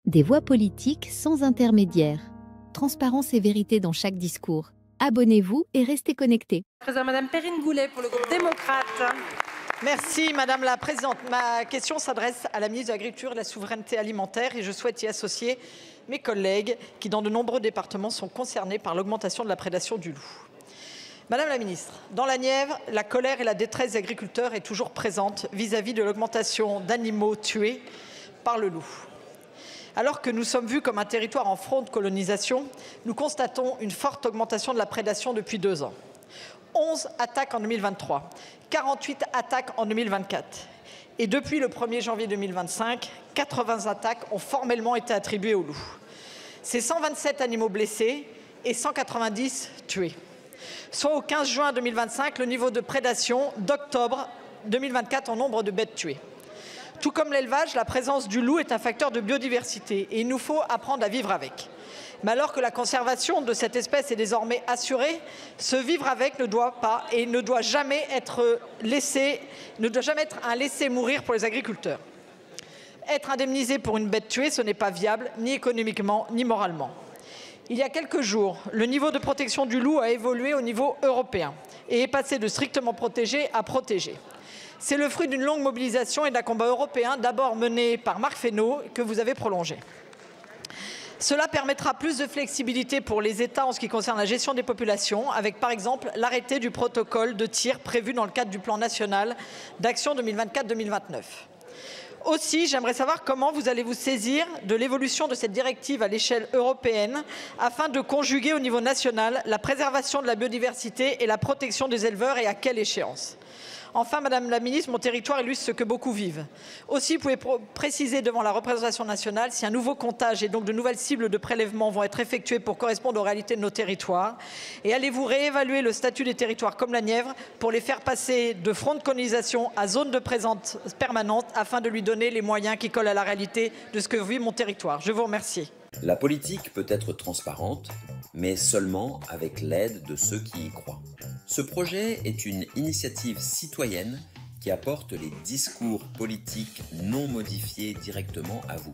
Des voix politiques sans intermédiaire. Transparence et vérité dans chaque discours. Abonnez-vous et restez connectés. Président Madame Perrine Goulet pour le groupe démocrate. Merci Madame la Présidente. Ma question s'adresse à la ministre de l'Agriculture et de la Souveraineté alimentaire et je souhaite y associer mes collègues qui, dans de nombreux départements, sont concernés par l'augmentation de la prédation du loup. Madame la Ministre, dans la Nièvre, la colère et la détresse des agriculteurs est toujours présente vis-à-vis de l'augmentation d'animaux tués par le loup. Alors que nous sommes vus comme un territoire en front de colonisation, nous constatons une forte augmentation de la prédation depuis 2 ans. 11 attaques en 2023, 48 attaques en 2024. Et depuis le 1er janvier 2025, 80 attaques ont formellement été attribuées au loup. C'est 127 animaux blessés et 190 tués. Soit au 15 juin 2025, le niveau de prédation d'octobre 2024 en nombre de bêtes tuées. Tout comme l'élevage, la présence du loup est un facteur de biodiversité et il nous faut apprendre à vivre avec. Mais alors que la conservation de cette espèce est désormais assurée, ce vivre avec ne doit pas et ne doit jamais être un laisser mourir pour les agriculteurs. Être indemnisé pour une bête tuée, ce n'est pas viable, ni économiquement, ni moralement. Il y a quelques jours, le niveau de protection du loup a évolué au niveau européen et est passé de strictement protégé à protégé. C'est le fruit d'une longue mobilisation et d'un combat européen, d'abord mené par Marc Fesneau, que vous avez prolongé. Cela permettra plus de flexibilité pour les États en ce qui concerne la gestion des populations, avec par exemple l'arrêté du protocole de tir prévu dans le cadre du plan national d'action 2024-2029. Aussi, j'aimerais savoir comment vous allez vous saisir de l'évolution de cette directive à l'échelle européenne afin de conjuguer au niveau national la préservation de la biodiversité et la protection des éleveurs et à quelle échéance. Enfin, Madame la Ministre, mon territoire illustre ce que beaucoup vivent. Aussi, pouvez préciser devant la représentation nationale si un nouveau comptage et donc de nouvelles cibles de prélèvement vont être effectuées pour correspondre aux réalités de nos territoires? Et allez-vous réévaluer le statut des territoires comme la Nièvre pour les faire passer de front de colonisation à zone de présence permanente afin de lui donner les moyens qui collent à la réalité de ce que vit mon territoire? Je vous remercie. La politique peut être transparente, mais seulement avec l'aide de ceux qui y croient. Ce projet est une initiative citoyenne qui apporte les discours politiques non modifiés directement à vous.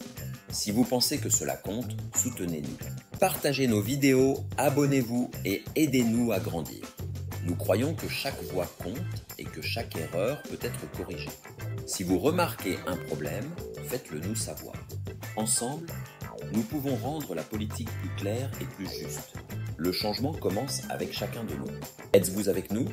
Si vous pensez que cela compte, soutenez-nous. Partagez nos vidéos, abonnez-vous et aidez-nous à grandir. Nous croyons que chaque voix compte et que chaque erreur peut être corrigée. Si vous remarquez un problème, faites-le nous savoir. Ensemble, nous pouvons rendre la politique plus claire et plus juste. Le changement commence avec chacun de nous. Êtes-vous avec nous ?